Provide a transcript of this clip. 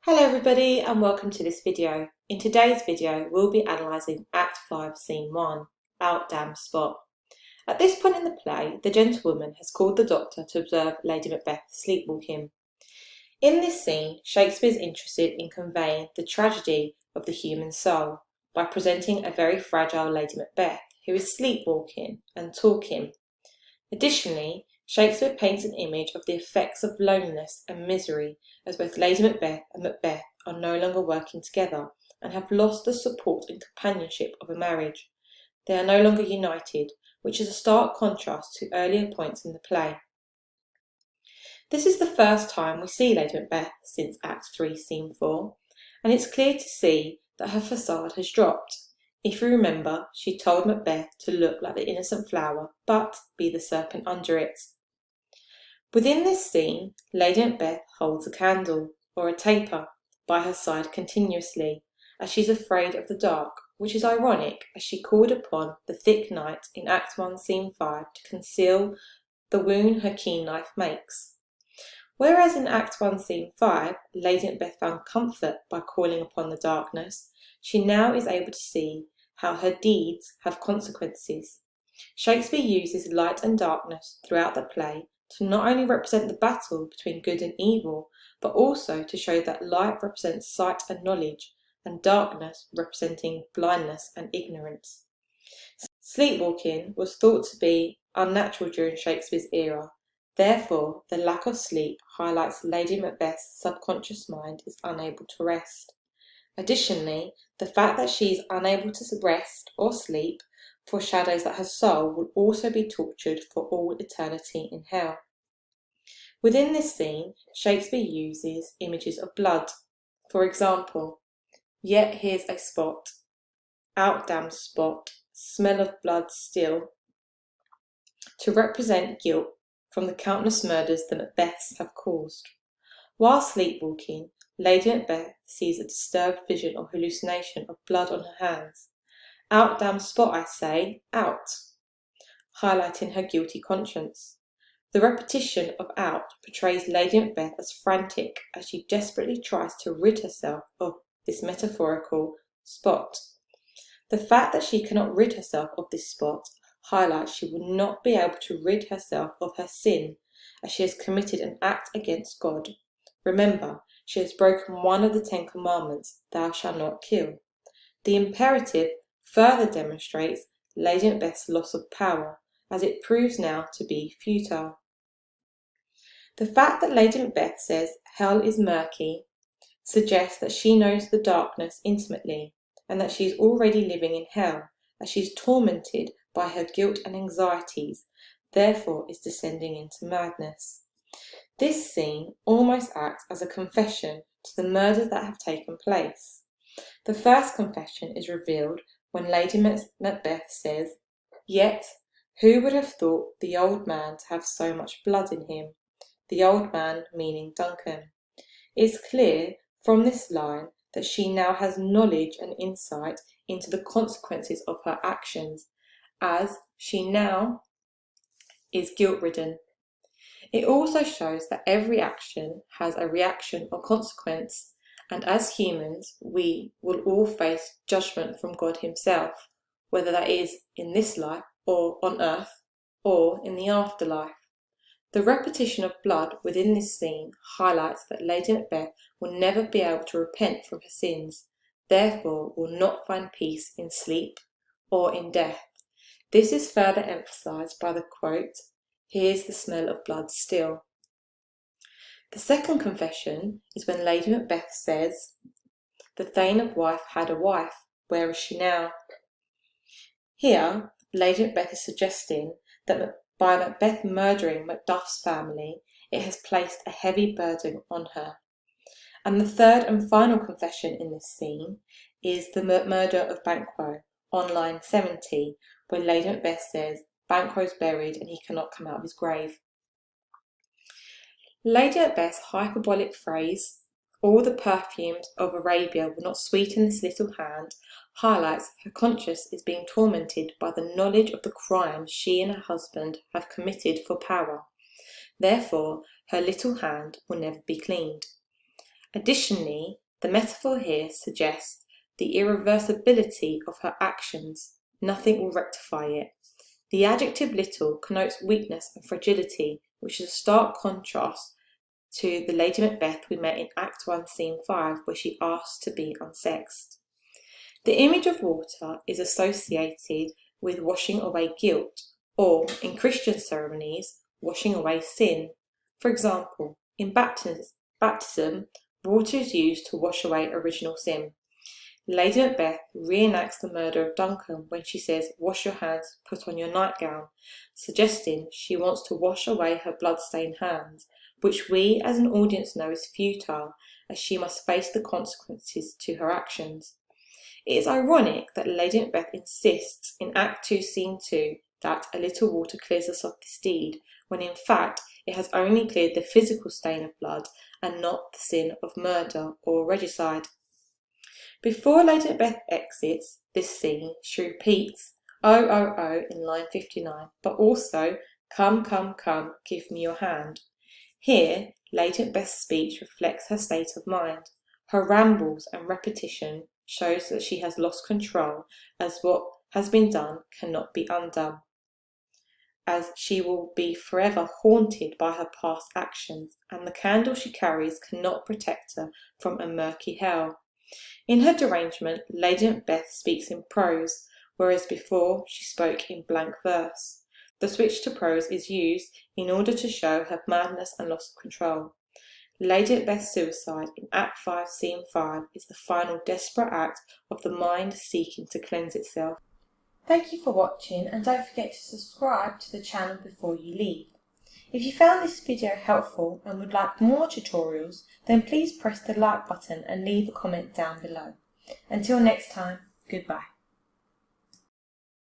Hello everybody and welcome to this video. In today's video we'll be analysing Act 5 Scene 1, Out Damn Spot. At this point in the play, the gentlewoman has called the doctor to observe Lady Macbeth sleepwalking. In this scene, Shakespeare is interested in conveying the tragedy of the human soul by presenting a very fragile Lady Macbeth who is sleepwalking and talking. Additionally, Shakespeare paints an image of the effects of loneliness and misery as both Lady Macbeth and Macbeth are no longer working together and have lost the support and companionship of a marriage. They are no longer united, which is a stark contrast to earlier points in the play. This is the first time we see Lady Macbeth since Act 3, Scene 4, and it's clear to see that her facade has dropped. If you remember, she told Macbeth to look like the innocent flower, but be the serpent under it. Within this scene, Lady Macbeth holds a candle, or a taper, by her side continuously, as she's afraid of the dark, which is ironic as she called upon the thick night in Act 1, Scene 5 to conceal the wound her keen knife makes. Whereas in Act 1, Scene 5, Lady Macbeth found comfort by calling upon the darkness, she now is able to see how her deeds have consequences. Shakespeare uses light and darkness throughout the play to not only represent the battle between good and evil, but also to show that light represents sight and knowledge, and darkness representing blindness and ignorance. Sleepwalking was thought to be unnatural during Shakespeare's era. Therefore, the lack of sleep highlights Lady Macbeth's subconscious mind is unable to rest. Additionally, the fact that she is unable to rest or sleep foreshadows that her soul will also be tortured for all eternity in hell. Within this scene, Shakespeare uses images of blood. For example, yet here's a spot, out damn spot, smell of blood still, to represent guilt from the countless murders the Macbeths have caused. While sleepwalking, Lady Macbeth sees a disturbed vision or hallucination of blood on her hands. Out damn spot, I say, out, highlighting her guilty conscience. The repetition of out portrays Lady Macbeth as frantic as she desperately tries to rid herself of this metaphorical spot. The fact that she cannot rid herself of this spot highlights she will not be able to rid herself of her sin, as she has committed an act against God. Remember, she has broken one of the 10 commandments, thou shalt not kill. The imperative further demonstrates Lady Macbeth's loss of power, as it proves now to be futile. The fact that Lady Macbeth says hell is murky suggests that she knows the darkness intimately, and that she is already living in hell, as she is tormented by her guilt and anxieties, therefore is descending into madness. This scene almost acts as a confession to the murders that have taken place. The first confession is revealed when Lady Macbeth says, "Yet, who would have thought the old man to have so much blood in him?" The old man meaning Duncan. It is clear from this line that she now has knowledge and insight into the consequences of her actions, as she now is guilt-ridden. It also shows that every action has a reaction or consequence, and as humans, we will all face judgment from God himself, whether that is in this life or on earth or in the afterlife. The repetition of blood within this scene highlights that Lady Macbeth will never be able to repent from her sins, therefore will not find peace in sleep or in death. This is further emphasised by the quote, "Here's the smell of blood still." The second confession is when Lady Macbeth says, "The Thane of Wife had a wife, where is she now?" Here, Lady Macbeth is suggesting that by Macbeth murdering Macduff's family, it has placed a heavy burden on her. And the third and final confession in this scene is the murder of Banquo, on line 70, where Lady Macbeth says, "Banquo's buried and he cannot come out of his grave." Lady Macbeth's hyperbolic phrase, "all the perfumes of Arabia will not sweeten this little hand," highlights her conscience is being tormented by the knowledge of the crimes she and her husband have committed for power. Therefore, her little hand will never be cleaned. Additionally, the metaphor here suggests the irreversibility of her actions. Nothing will rectify it. The adjective little connotes weakness and fragility, which is a stark contrast to the Lady Macbeth we met in Act 1, Scene 5, where she asks to be unsexed. The image of water is associated with washing away guilt, or, in Christian ceremonies, washing away sin. For example, in baptism, water is used to wash away original sin. Lady Macbeth reenacts the murder of Duncan when she says, "Wash your hands, put on your nightgown," suggesting she wants to wash away her blood-stained hands, which we as an audience know is futile, as she must face the consequences to her actions. It is ironic that Lady Macbeth insists in Act 2, Scene 2 that a little water clears us of this deed, when in fact it has only cleared the physical stain of blood and not the sin of murder or regicide. Before Lady Macbeth exits this scene, she repeats "Oh, oh, oh" in line 59, but also "Come, come, come, give me your hand." Here, Lady Macbeth's speech reflects her state of mind. Her rambles and repetition shows that she has lost control, as what has been done cannot be undone, as she will be forever haunted by her past actions, and the candle she carries cannot protect her from a murky hell. In her derangement, Lady Macbeth speaks in prose, whereas before she spoke in blank verse. The switch to prose is used in order to show her madness and loss of control. Lady Macbeth's suicide in Act 5, Scene 5 is the final desperate act of the mind seeking to cleanse itself. Thank you for watching, and don't forget to subscribe to the channel before you leave. If you found this video helpful and would like more tutorials, then please press the like button and leave a comment down below. Until next time, goodbye.